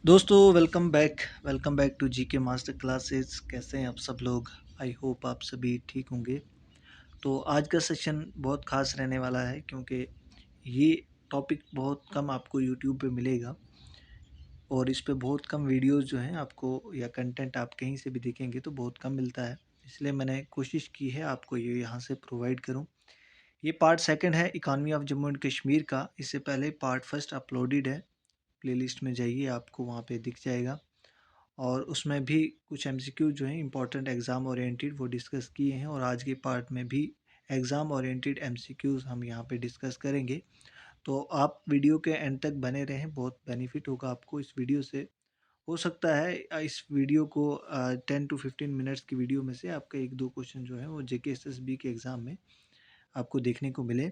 दोस्तों welcome back to GK master classes. कैसे हैं आप सब लोग? आई होप आप सभी ठीक होंगे। तो आज का सेशन बहुत ख़ास रहने वाला है क्योंकि ये टॉपिक बहुत कम आपको यूट्यूब पे मिलेगा और इस पे बहुत कम वीडियोस जो हैं आपको या कंटेंट आप कहीं से भी देखेंगे तो बहुत कम मिलता है। इसलिए मैंने कोशिश की है आपको ये यहाँ से प्रोवाइड करूँ। ये पार्ट सेकंड है economy of Jammu and Kashmir का। इससे पहले पार्ट फर्स्ट अपलोडेड है। प्लेलिस्ट में जाइए, आपको वहाँ पे दिख जाएगा और उसमें भी कुछ एमसीक्यू जो हैं इंपॉर्टेंट एग्ज़ाम ओरिएंटेड वो डिस्कस किए हैं और आज के पार्ट में भी एग्ज़ाम ओरिएंटेड एमसीक्यूज़ हम यहाँ पे डिस्कस करेंगे। तो आप वीडियो के एंड तक बने रहें, बहुत बेनिफिट होगा आपको इस वीडियो से। हो सकता है इस वीडियो को 10 to 15 मिनट्स की वीडियो में से आपका एक दो क्वेश्चन जो है वो जेके एसएसबी के एग्ज़ाम में आपको देखने को मिले।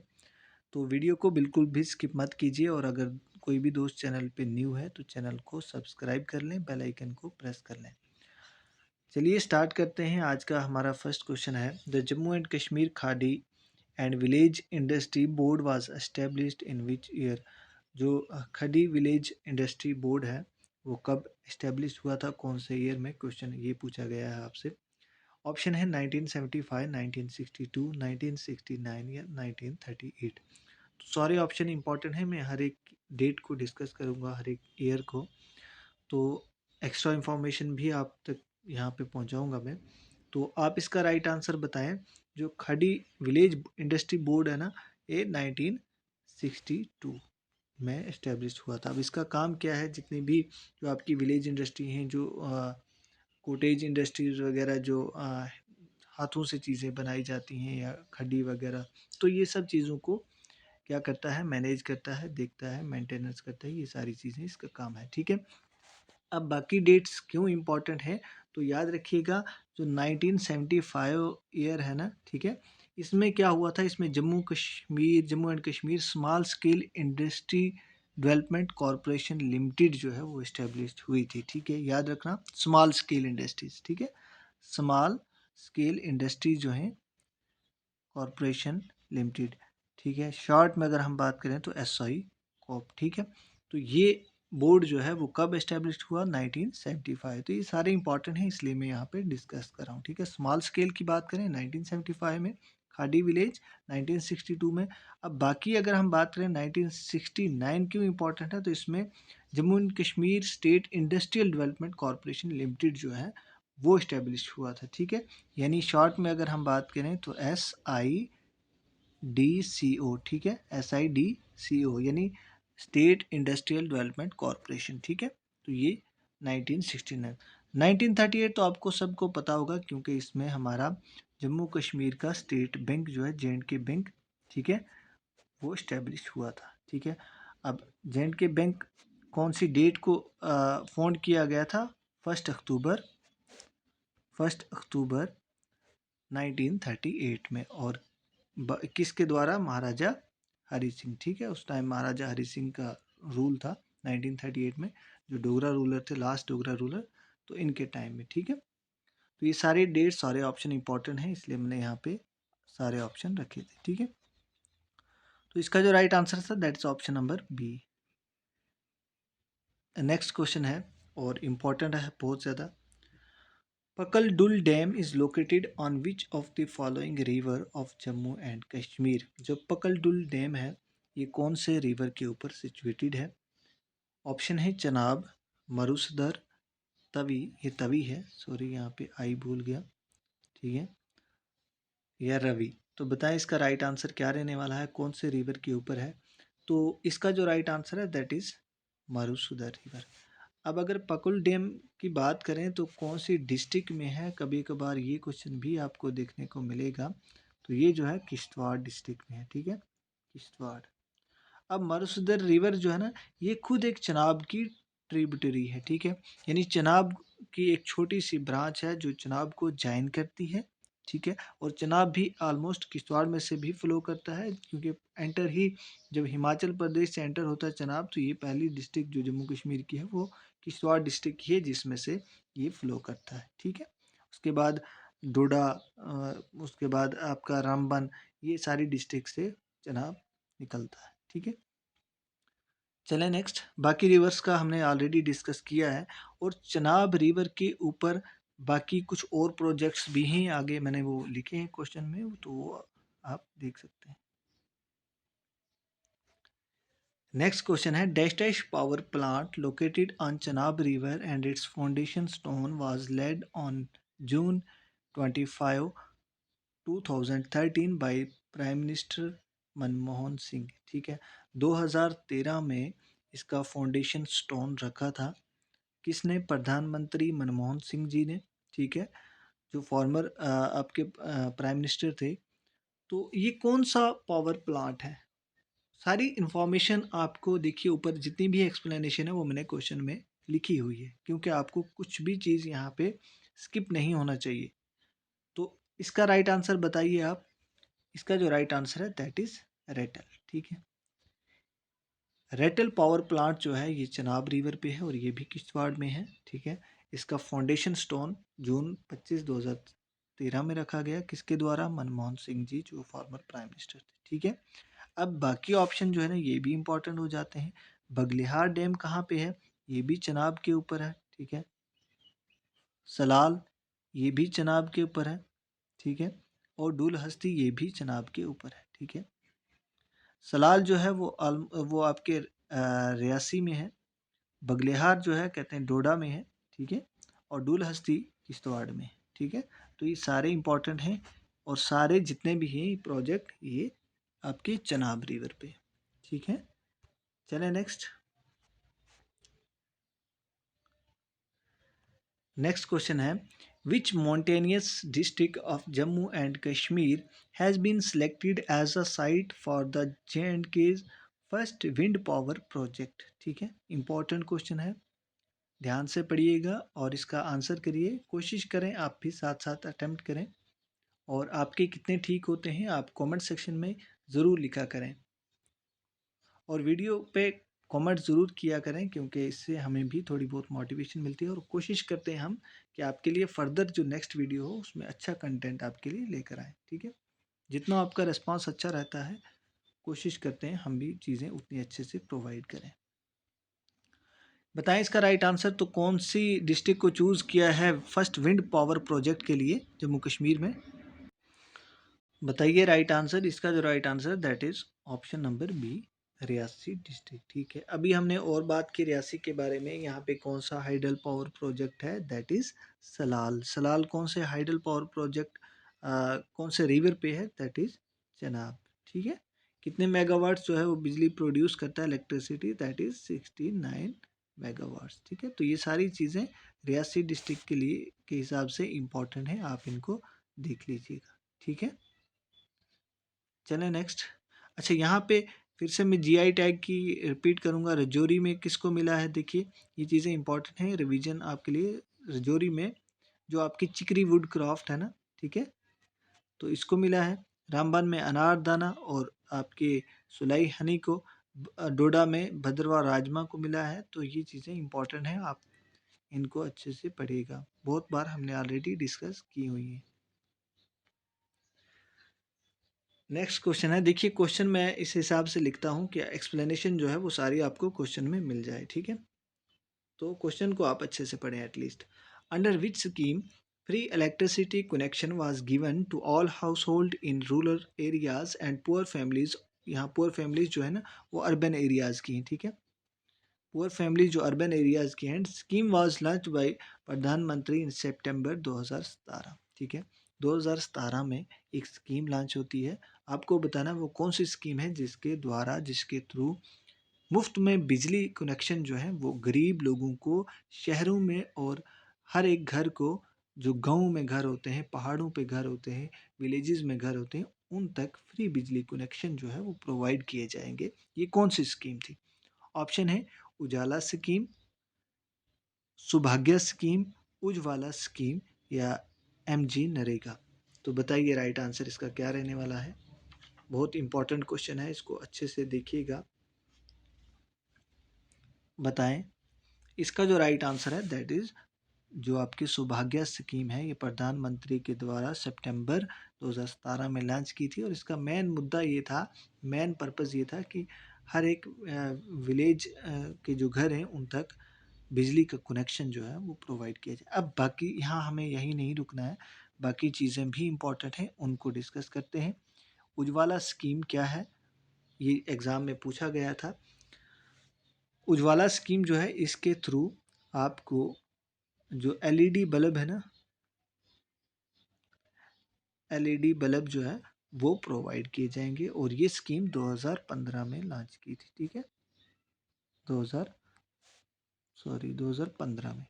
तो वीडियो को बिल्कुल भी स्किप मत कीजिए और अगर कोई भी दोस्त चैनल पे न्यू है तो चैनल को सब्सक्राइब कर लें, बेल आइकन को प्रेस कर लें। चलिए स्टार्ट करते हैं। आज का हमारा फर्स्ट क्वेश्चन है, the Jammu and Kashmir khadi and village industry board was established in which year. जो खादी विलेज इंडस्ट्री बोर्ड है वो कब एस्टेब्लिश हुआ था, कौन से ईयर में? क्वेश्चन ये पूछा गया है आपसे। ऑप्शन है 1975, 1962, 1969 या 1938। तो सारे ऑप्शन इंपॉर्टेंट है। मैं हर एक डेट को डिस्कस करूँगा, हर एक ईयर को। तो एक्स्ट्रा इन्फॉर्मेशन भी आप तक यहाँ पे पहुँचाऊँगा मैं। तो आप इसका राइट आंसर बताएं। जो खड़ी विलेज इंडस्ट्री बोर्ड है ना, ये 1962 में इस्टेब्लिश हुआ था। अब इसका काम क्या है? जितनी भी जो आपकी विलेज इंडस्ट्री हैं, जो कोटेज इंडस्ट्रीज वगैरह, जो हाथों से चीज़ें बनाई जाती हैं या खड्डी वगैरह, तो ये सब चीज़ों को क्या करता है? मैनेज करता है, देखता है, मेंटेनेंस करता है। ये सारी चीज़ें इसका काम है, ठीक है। अब बाकी डेट्स क्यों इम्पोर्टेंट है? तो याद रखिएगा, जो 1975 ईयर है ना, ठीक है, इसमें क्या हुआ था? इसमें Jammu and Kashmir small scale industry development corporation limited जो है वो इस्टेब्लिश हुई थी, ठीक है। याद रखना, स्मॉल स्केल इंडस्ट्रीज, ठीक है। स्मॉल स्केल इंडस्ट्री जो है कॉरपोरेशन लिमिटेड, ठीक है। शॉर्ट में अगर हम बात करें तो एसआई कॉप, ठीक है। तो ये बोर्ड जो है वो कब एस्टेब्लिश हुआ? 1975। तो ये सारे इंपॉर्टेंट हैं, इसलिए मैं यहाँ पे डिस्कस कर रहा हूँ, ठीक है। स्मॉल स्केल की बात करें 1975 में, खाड़ी विलेज 1962 में। अब बाकी अगर हम बात करें 1969 क्यों इम्पोर्टेंट है, तो इसमें Jammu and Kashmir state industrial development corporation limited जो है वो इस्टेब्लिश हुआ था, ठीक है। यानी शॉर्ट में अगर हम बात करें तो SIDCO, ठीक है। SIDCO यानी स्टेट इंडस्ट्रियल डेवलपमेंट कॉरपोरेशन, ठीक है। तो ये 1969। 1938 तो आपको सबको पता होगा क्योंकि इसमें हमारा जम्मू कश्मीर का स्टेट बैंक जो है, JNK बैंक, ठीक है, वो इस्टेब्लिश हुआ था, ठीक है। अब JNK बैंक कौन सी डेट को फाउंड किया गया था? फर्स्ट अक्टूबर 1938 में। और किसके द्वारा? महाराजा हरि सिंह, ठीक है। उस टाइम महाराजा हरि सिंह का रूल था 1938 में, जो डोगरा रूलर थे, लास्ट डोगरा रूलर, तो इनके टाइम में, ठीक है। तो ये सारे डेट, सारे ऑप्शन इंपॉर्टेंट हैं, इसलिए मैंने यहाँ पे सारे ऑप्शन रखे थे, ठीक है। तो इसका जो राइट आंसर था that is option number B. Next question है और इम्पॉर्टेंट है बहुत ज़्यादा। Pakaldul dam is located on which of the following river of Jammu and Kashmir. जो पकलडुल डैम है ये कौन से रिवर के ऊपर सिचुएटेड है? ऑप्शन है चनाब, मरुसदर, तवी, ये तवी है, सॉरी यहाँ पे आई भूल गया, ठीक है, या रवि। तो बताएं इसका राइट आंसर क्या रहने वाला है, कौन से रिवर के ऊपर है? तो इसका जो राइट आंसर है दैट इज मरुसुदर रिवर। अब अगर पकुल डैम की बात करें तो कौन सी डिस्ट्रिक्ट में है? कभी कभार ये क्वेश्चन भी आपको देखने को मिलेगा। तो ये जो है किश्तवाड़ डिस्ट्रिक्ट में है, ठीक है, किश्तवाड़। अब मरुसदर रिवर जो है ना, ये खुद एक चनाब की ट्रिब्यूटरी है, ठीक है। यानी चनाब की एक छोटी सी ब्रांच है जो चनाब को ज्वाइन करती है, ठीक है। और चनाब भी ऑलमोस्ट किश्तवाड़ में से भी फ्लो करता है, क्योंकि एंटर ही जब हिमाचल प्रदेश से एंटर होता है चनाब, तो ये पहली डिस्ट्रिक्ट जो जम्मू कश्मीर की है वो किश्तवाड़ डिस्ट्रिक्ट की है जिसमें से ये फ्लो करता है, ठीक है। उसके बाद डोडा, उसके बाद आपका रामबन, ये सारी डिस्ट्रिक्ट से चनाब निकलता है, ठीक है। चलें नेक्स्ट, बाकी रिवर्स का हमने ऑलरेडी डिस्कस किया है और चनाब रिवर के ऊपर बाकी कुछ और प्रोजेक्ट्स भी हैं, आगे मैंने वो लिखे हैं क्वेश्चन में, तो वो आप देख सकते हैं। नेक्स्ट क्वेश्चन है, dash dash power plant located on Chenab river and it's foundation stone was laid on June 25 2013 by prime minister Manmohan Singh. ठीक है, 2013 में इसका फाउंडेशन स्टोन रखा था, किसने? प्रधानमंत्री मनमोहन सिंह जी ने। ठीक है, जो फॉर्मर आपके प्राइम मिनिस्टर थे। तो ये कौन सा पावर प्लांट है? सारी इंफॉर्मेशन आपको देखिए ऊपर जितनी भी एक्सप्लेनेशन है वो मैंने क्वेश्चन में लिखी हुई है, क्योंकि आपको कुछ भी चीज़ यहाँ पे स्किप नहीं होना चाहिए। तो इसका राइट आंसर बताइए आप। इसका जो राइट आंसर है दैट इज रेटल। ठीक है, रेटल पावर प्लांट जो है ये चनाब रिवर पे है और ये भी किश्तवाड़ में है। ठीक है, इसका फाउंडेशन स्टोन जून 25 2013 में रखा गया, किसके द्वारा? मनमोहन सिंह जी, जो फॉर्मर प्राइम मिनिस्टर थे। ठीक है, अब बाकी ऑप्शन जो है ना ये भी इंपॉर्टेंट हो जाते हैं। बगलिहार डैम कहाँ पे है? ये भी चनाब के ऊपर है। ठीक है, सलाल ये भी चनाब के ऊपर है। ठीक है, और डुल हस्ती ये भी चनाब के ऊपर है। ठीक है, सलाल जो है वो आपके रियासी में है। बगलिहार जो है कहते हैं डोडा में है। ठीक है, और डुल हस्ती किश्तवाड़ में है। ठीक है, तो ये सारे इंपॉर्टेंट हैं और सारे जितने भी हैं प्रोजेक्ट ये आपके चनाब रिवर पे। ठीक है, चलें नेक्स्ट। नेक्स्ट क्वेश्चन है, which mountainous district of Jammu and Kashmir has been selected as a site for the J&K first wind power project. ठीक है, इंपॉर्टेंट क्वेश्चन है, ध्यान से पढ़िएगा और इसका आंसर करिए। कोशिश करें आप भी साथ साथ अटेम्प्ट करें, और आपके कितने ठीक होते हैं आप कमेंट सेक्शन में ज़रूर लिखा करें, और वीडियो पे कमेंट ज़रूर किया करें, क्योंकि इससे हमें भी थोड़ी बहुत मोटिवेशन मिलती है और कोशिश करते हैं हम कि आपके लिए फ़र्दर जो नेक्स्ट वीडियो हो उसमें अच्छा कंटेंट आपके लिए लेकर आएँ। ठीक है, जितना आपका रिस्पांस अच्छा रहता है कोशिश करते हैं हम भी चीज़ें उतनी अच्छे से प्रोवाइड करें। बताएं इसका राइट आंसर, तो कौन सी डिस्ट्रिक्ट को चूज़ किया है फर्स्ट विंड पावर प्रोजेक्ट के लिए जम्मू कश्मीर में? बताइए राइट आंसर। इसका जो right answer that is option number B, Reasi district. ठीक है, अभी हमने और बात की रियासी के बारे में, यहाँ पे कौन सा हाइडल पावर प्रोजेक्ट है? That is Salal. सलाल कौन से हाइडल पावर प्रोजेक्ट कौन से रिवर पे है? That is Chenab. ठीक है, कितने मेगावाट्स जो है वो बिजली प्रोड्यूस करता है इलेक्ट्रिसिटी? That is 69 megawatts. ठीक है, तो ये सारी चीज़ें रियासी डिस्ट्रिक्ट के लिए के हिसाब से इम्पॉर्टेंट है, आप इनको देख लीजिएगा। ठीक है, चलें नेक्स्ट। अच्छा, यहाँ पे फिर से मैं जीआई टैग की रिपीट करूँगा, रजौरी में किसको मिला है? देखिए ये चीज़ें इंपॉर्टेंट हैं, रिवीजन आपके लिए। रजौरी में जो आपकी चिकरी वुड क्राफ्ट है ना, ठीक है, तो इसको मिला है। रामबन में अनारदाना और आपके सुलाई हनी को, डोडा में भद्रवा राजमा को मिला है। तो ये चीज़ें इंपॉर्टेंट हैं, आप इनको अच्छे से पढ़िएगा, बहुत बार हमने ऑलरेडी डिस्कस की हुई है। नेक्स्ट क्वेश्चन है, देखिए क्वेश्चन मैं इस हिसाब से लिखता हूँ कि एक्सप्लेनेशन जो है वो सारी आपको क्वेश्चन में मिल जाए। ठीक है, तो क्वेश्चन को आप अच्छे से पढ़ें at least. Under which scheme free electricity connection was given to all household in rural areas and poor families? यहाँ पुअर फैमिलीज जो है ना वो अर्बन एरियाज़ की हैं। ठीक है, पुअर फैमिली जो अर्बन एरियाज़ की हैं। स्कीम वाज लॉन्च बाय प्रधानमंत्री इन सितंबर 2017। ठीक है, 2017 में एक स्कीम लॉन्च होती है। आपको बताना वो कौन सी स्कीम है जिसके थ्रू मुफ्त में बिजली कनेक्शन जो है वो गरीब लोगों को शहरों में और हर एक घर को, जो गाँव में घर होते हैं, पहाड़ों पे घर होते हैं, विलेजेस में घर होते हैं, उन तक फ्री बिजली कनेक्शन जो है वो प्रोवाइड किए जाएंगे। ये कौन सी स्कीम थी? ऑप्शन है उजाला स्कीम, सौभाग्य स्कीम, उज्ज्वला स्कीम या एमजी नरेगा। तो बताइए राइट आंसर इसका क्या रहने वाला है? बहुत इंपॉर्टेंट क्वेश्चन है, इसको अच्छे से देखिएगा, बताएं। इसका जो राइट आंसर है दैट इज जो आपकी सौभाग्य स्कीम है, ये प्रधानमंत्री के द्वारा सितंबर 2017 में लॉन्च की थी और इसका मेन मुद्दा ये था, मेन पर्पस ये था कि हर एक विलेज के जो घर हैं उन तक बिजली का कनेक्शन जो है वो प्रोवाइड किया जाए। अब बाकी यहाँ हमें यही नहीं रुकना है, बाकी चीज़ें भी इम्पोर्टेंट हैं, उनको डिस्कस करते हैं। उज्ज्वला स्कीम क्या है? ये एग्ज़ाम में पूछा गया था। उज्ज्वला स्कीम जो है इसके थ्रू आपको जो एलईडी बल्ब है ना, एलईडी बल्ब जो है वो प्रोवाइड किए जाएंगे, और ये स्कीम 2015 में लॉन्च की थी। ठीक है, 2015 में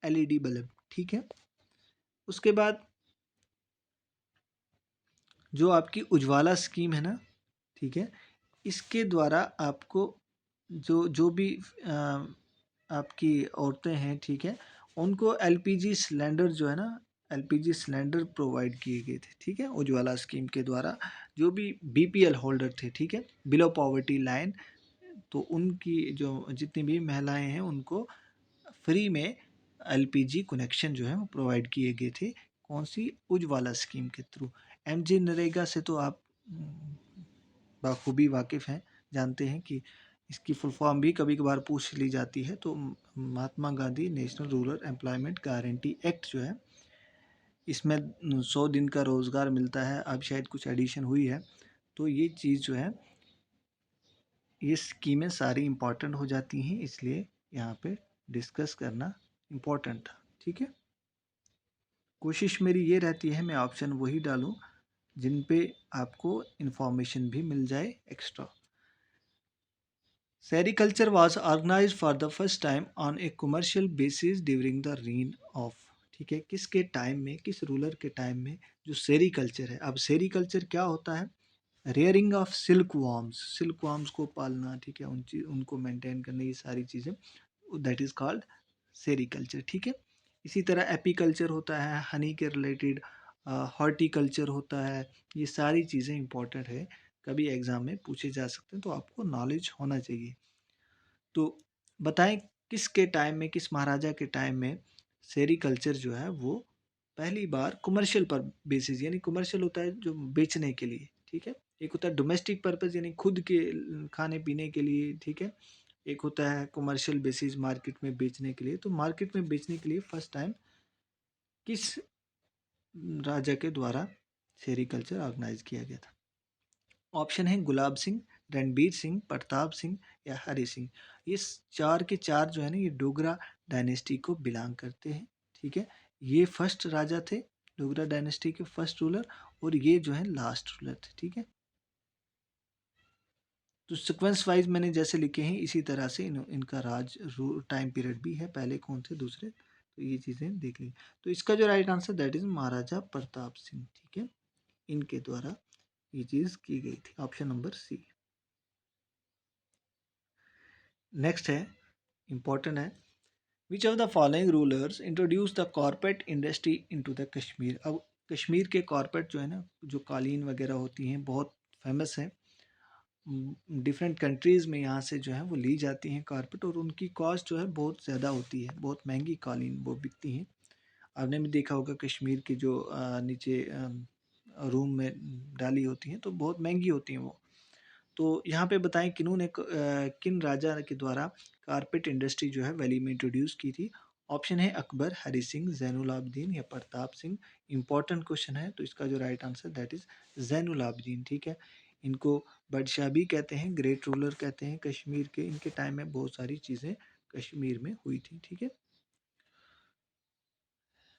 एलईडी बल्ब। ठीक है, उसके बाद जो आपकी उज्ज्वला स्कीम है ना, ठीक है, इसके द्वारा आपको जो जो भी आपकी औरतें हैं, ठीक है, उनको एलपीजी सिलेंडर जो है ना, एलपीजी सिलेंडर प्रोवाइड किए गए थे। ठीक है, उज्ज्वला स्कीम के द्वारा जो भी बीपीएल होल्डर थे, ठीक है, बिलो पॉवर्टी लाइन, तो उनकी जो जितनी भी महिलाएं हैं उनको फ्री में एलपीजी कनेक्शन जो है वो प्रोवाइड किए गए थे। कौन सी? उज्ज्वला स्कीम के थ्रू। एमजी नरेगा से तो आप बाखूबी वाकिफ़ हैं, जानते हैं कि इसकी फुल फॉर्म भी कभी कभार पूछ ली जाती है। तो Mahatma Gandhi national rural employment guarantee act जो है, इसमें 100 दिन का रोज़गार मिलता है। अब शायद कुछ एडिशन हुई है, तो ये चीज़ जो है, ये स्कीमें सारी इम्पॉर्टेंट हो जाती हैं, इसलिए यहाँ पे डिस्कस करना इम्पोर्टेंट था। ठीक है, कोशिश मेरी ये रहती है मैं ऑप्शन वही डालूं जिन पे आपको इंफॉर्मेशन भी मिल जाए extra. Sericulture was organized for the first time on a commercial basis during the reign of, ठीक है, किसके टाइम में, किस रूलर के टाइम में जो सेरिकल्चर है। अब सेरिकल्चर क्या होता है? Rearing of silk worms, silk worms को पालना, ठीक है, उनको मेंटेन करना, ये सारी चीज़ें, दैट इज़ कॉल्ड सेरिकल्चर। ठीक है, इसी तरह एपीकल्चर होता है, हनी के रिलेटेड, हॉर्टिकल्चर होता है। ये सारी चीज़ें इंपॉर्टेंट है, कभी एग्ज़ाम में पूछे जा सकते हैं, तो आपको नॉलेज होना चाहिए। तो बताएं किसके टाइम में, किस महाराजा के टाइम में सेरिकल्चर जो है वो पहली बार कमर्शियल पर बेसिस, यानी कमर्शियल होता है जो बेचने के लिए, ठीक है, एक होता है डोमेस्टिक पर्पस यानी खुद के खाने पीने के लिए, ठीक है, एक होता है कमर्शियल बेसिस मार्केट में बेचने के लिए। तो मार्केट में बेचने के लिए फर्स्ट टाइम किस राजा के द्वारा सेरिकल्चर ऑर्गेनाइज किया गया था? ऑप्शन है गुलाब सिंह, रणबीर सिंह, प्रताप सिंह या हरि सिंह। ये चार के चार जो है ना, ये डोगरा डायनेस्टी को बिलोंग करते हैं। ठीक है, ये फर्स्ट राजा थे, डोगरा डायनेस्टी के फर्स्ट रूलर, और ये जो है लास्ट रूलर थे। ठीक है, तो सीक्वेंस वाइज मैंने जैसे लिखे हैं इसी तरह से इनका राज टाइम पीरियड भी है, पहले कौन थे, दूसरे, तो ये चीज़ें देख ली। तो इसका जो राइट आंसर दैट इज महाराजा प्रताप सिंह। ठीक है, इनके द्वारा ये चीज़ की गई थी, ऑप्शन नंबर सी। नेक्स्ट है, इम्पोर्टेंट है, विच of the following rulers introduce the corporate industry into the Kashmir. अब कश्मीर के कॉर्पोरेट जो है ना, जो कालीन वगैरह होती हैं, बहुत फेमस है, डिफरेंट कंट्रीज़ में यहाँ से जो है वो ली जाती हैं कारपेट, और उनकी कॉस्ट जो है बहुत ज़्यादा होती है, बहुत महंगी कालीन वो बिकती हैं। आपने भी देखा होगा कश्मीर के जो नीचे रूम में डाली होती हैं, तो बहुत महंगी होती हैं वो। तो यहाँ पे बताएं किन्होंने किन राजा के द्वारा कारपेट इंडस्ट्री जो है वैली में इंट्रोड्यूस की थी? ऑप्शन है अकबर, हरि सिंह, जैनुल आबदीन या प्रताप सिंह। इंपॉर्टेंट क्वेश्चन है, तो इसका जो right answer that is Zainul Abedin. ठीक है, इनको बादशाह भी कहते हैं, ग्रेट रूलर कहते हैं कश्मीर के। इनके टाइम में बहुत सारी चीज़ें कश्मीर में हुई थी। ठीक है,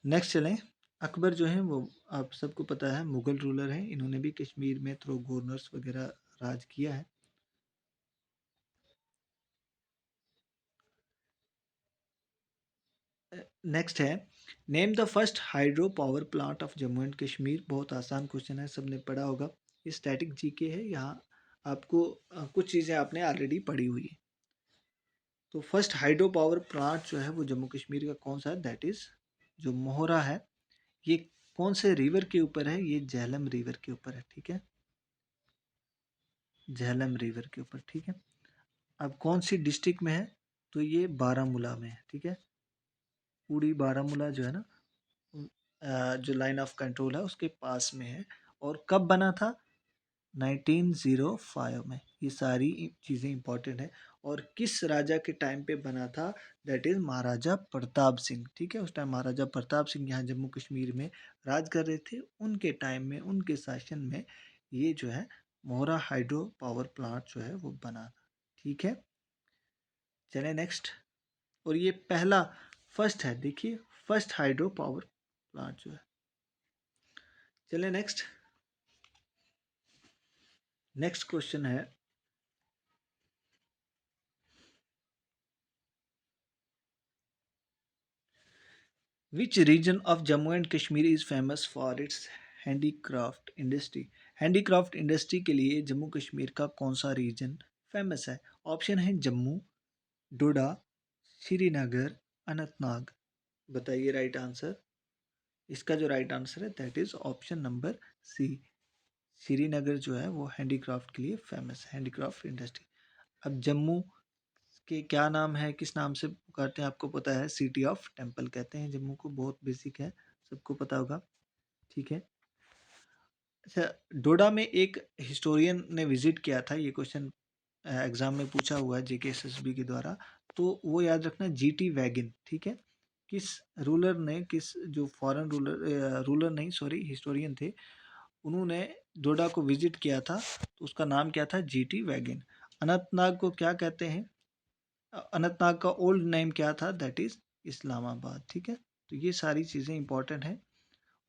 नेक्स्ट चलें। अकबर जो हैं वो आप सबको पता है मुग़ल रूलर हैं, इन्होंने भी कश्मीर में थ्रू गवर्नर्स वगैरह राज किया है। नेक्स्ट है, name the first hydro power plant of Jammu and Kashmir. बहुत आसान क्वेश्चन है, सबने पढ़ा होगा, ये स्टैटिक जीके है। यहाँ आपको कुछ चीज़ें आपने ऑलरेडी पढ़ी हुई है। तो फर्स्ट हाइड्रो पावर प्लांट जो है वो जम्मू कश्मीर का कौन सा है? दैट इज़ जो मोहरा है। ये कौन से रिवर के ऊपर है? ये झेलम रिवर के ऊपर है। ठीक है, झेलम रिवर के ऊपर। ठीक है, अब कौन सी डिस्ट्रिक्ट में है? तो ये बारामूला में है। ठीक है, पूरी बारामूला जो है ना, जो लाइन ऑफ कंट्रोल है उसके पास में है। और कब बना था? 1905 में। ये सारी चीज़ें इंपॉर्टेंट है। और किस राजा के टाइम पे बना था, दैट इज़ महाराजा प्रताप सिंह। ठीक है, उस टाइम महाराजा प्रताप सिंह यहाँ जम्मू कश्मीर में राज कर रहे थे। उनके टाइम में, उनके शासन में ये जो है मोहरा हाइड्रो पावर प्लांट जो है वो बना था। ठीक है, चले नेक्स्ट। और ये पहला फर्स्ट है, देखिए फर्स्ट हाइड्रो पावर प्लांट जो है। चले नेक्स्ट। नेक्स्ट क्वेश्चन है, which region of Jammu and Kashmir is famous for its handicraft industry. Handicraft industry के लिए जम्मू कश्मीर का कौन सा रीजन फेमस है? ऑप्शन है जम्मू, डोडा, श्रीनगर, अनंतनाग। बताइए राइट आंसर। इसका जो राइट आंसर है that is option number C. Srinagar जो है वो हैंडीक्राफ्ट के लिए फेमस है, हैंडीक्राफ्ट इंडस्ट्री। अब जम्मू के क्या नाम है, किस नाम से पुकारते हैं आपको पता है? सिटी ऑफ टेम्पल कहते हैं जम्मू को, बहुत बेसिक है, सबको पता होगा। ठीक है, अच्छा, डोडा में एक हिस्टोरियन ने विजिट किया था, ये क्वेश्चन एग्जाम में पूछा हुआ है JKSSB के द्वारा, तो वो याद रखना, GT वैगन। ठीक है, किस रूलर ने, किस जो फॉरेन रूलर, रूलर नहीं सॉरी हिस्टोरियन थे, उन्होंने डोडा को विजिट किया था, तो उसका नाम क्या था? GT wagon. अनंतनाग को क्या कहते हैं? अनंतनाग का ओल्ड नेम क्या था? That is Islamabad. ठीक है, तो ये सारी चीज़ें इंपॉर्टेंट हैं।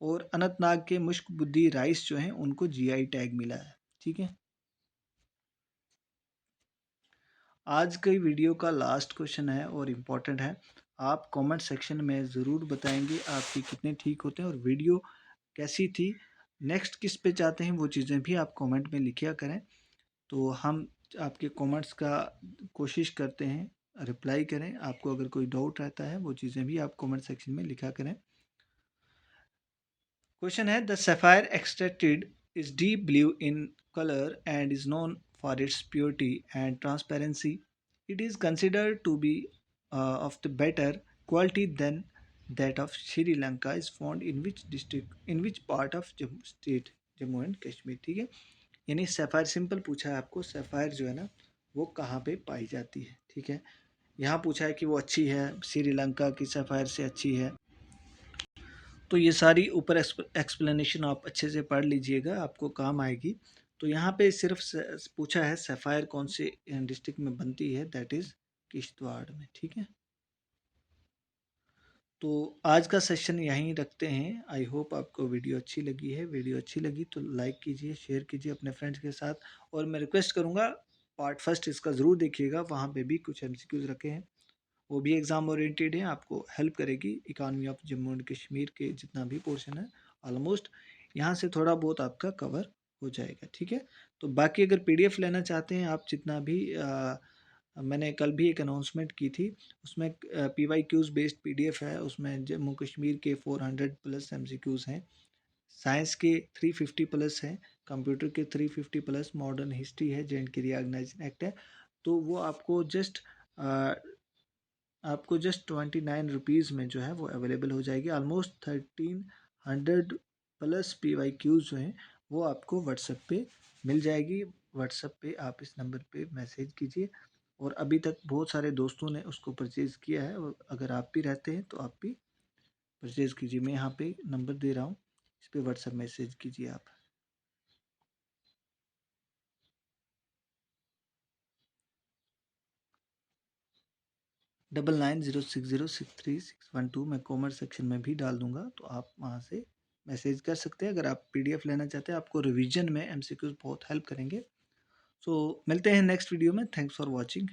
और अनंतनाग के मुश्क बुद्धि राइस जो हैं उनको GI टैग मिला है। ठीक है, आज की वीडियो का लास्ट क्वेश्चन है और इम्पॉर्टेंट है। आप कमेंट सेक्शन में ज़रूर बताएंगे आपके कितने ठीक होते हैं और वीडियो कैसी थी, नेक्स्ट किस पे चाहते हैं, वो चीज़ें भी आप कमेंट में लिखिया करें। तो हम आपके कमेंट्स का कोशिश करते हैं रिप्लाई करें। आपको अगर कोई डाउट रहता है वो चीज़ें भी आप कमेंट सेक्शन में लिखा करें। क्वेश्चन है, the sapphire extracted is deep blue in colour and is known for its purity and transparency. It is considered to be of the better quality than that of Sri Lanka is found in which district, in which part of Jammu state, Jammu and Kashmir. ठीक है, यानी sapphire simple पूछा है आपको, sapphire जो है ना वो कहाँ पे पाई जाती है। ठीक है, यहाँ पूछा है कि वो अच्छी है, श्रीलंका की सफ़ायर से अच्छी है। तो ये सारी ऊपर एक्सप्लेनेशन आप अच्छे से पढ़ लीजिएगा, आपको काम आएगी। तो यहाँ पे सिर्फ पूछा है सफ़ायर कौन से डिस्ट्रिक्ट में बनती है, दैट इज़ किश्तवाड़ में। ठीक है, तो आज का सेशन यहीं रखते हैं। आई होप आपको वीडियो अच्छी लगी है। वीडियो अच्छी लगी तो लाइक कीजिए, शेयर कीजिए अपने फ्रेंड्स के साथ। और मैं रिक्वेस्ट करूँगा पार्ट फर्स्ट इसका ज़रूर देखिएगा, वहाँ पे भी कुछ MCQs रखे हैं, वो भी एग्ज़ाम ओरिएंटेड है, आपको हेल्प करेगी। Economy of Jammu and Kashmir के जितना भी पोर्शन है ऑलमोस्ट यहाँ से थोड़ा बहुत आपका कवर हो जाएगा। ठीक है, तो बाकी अगर PDF लेना चाहते हैं आप, जितना भी मैंने कल भी एक अनाउंसमेंट की थी, उसमें PYQs बेस्ड PDF है, उसमें जम्मू कश्मीर के 400 प्लस MCQs हैं, साइंस के 350 प्लस हैं, कंप्यूटर के 350 प्लस, मॉडर्न हिस्ट्री है, JNK रिकॉग्नाइजेशन एक्ट है। तो वो आपको जस्ट 29 रुपीज़ में जो है वो अवेलेबल हो जाएगी। ऑलमोस्ट 1300 प्लस PYQs जो हैं वो आपको व्हाट्सएप पे मिल जाएगी। व्हाट्सएप पे आप इस नंबर पे मैसेज कीजिए। और अभी तक बहुत सारे दोस्तों ने उसको परचेज़ किया है, और अगर आप भी रहते हैं तो आप भी परचेज़ कीजिए। मैं यहाँ पे नंबर दे रहा हूँ, इस पे व्हाट्सएप मैसेज कीजिए आप। $9906063612 मैं कॉमर्स सेक्शन में भी डाल दूंगा, तो आप वहाँ से मैसेज कर सकते हैं। अगर आप PDF लेना चाहते हैं, आपको रिवीजन में MCQs बहुत हेल्प करेंगे। सो मिलते हैं नेक्स्ट वीडियो में। Thanks for watching.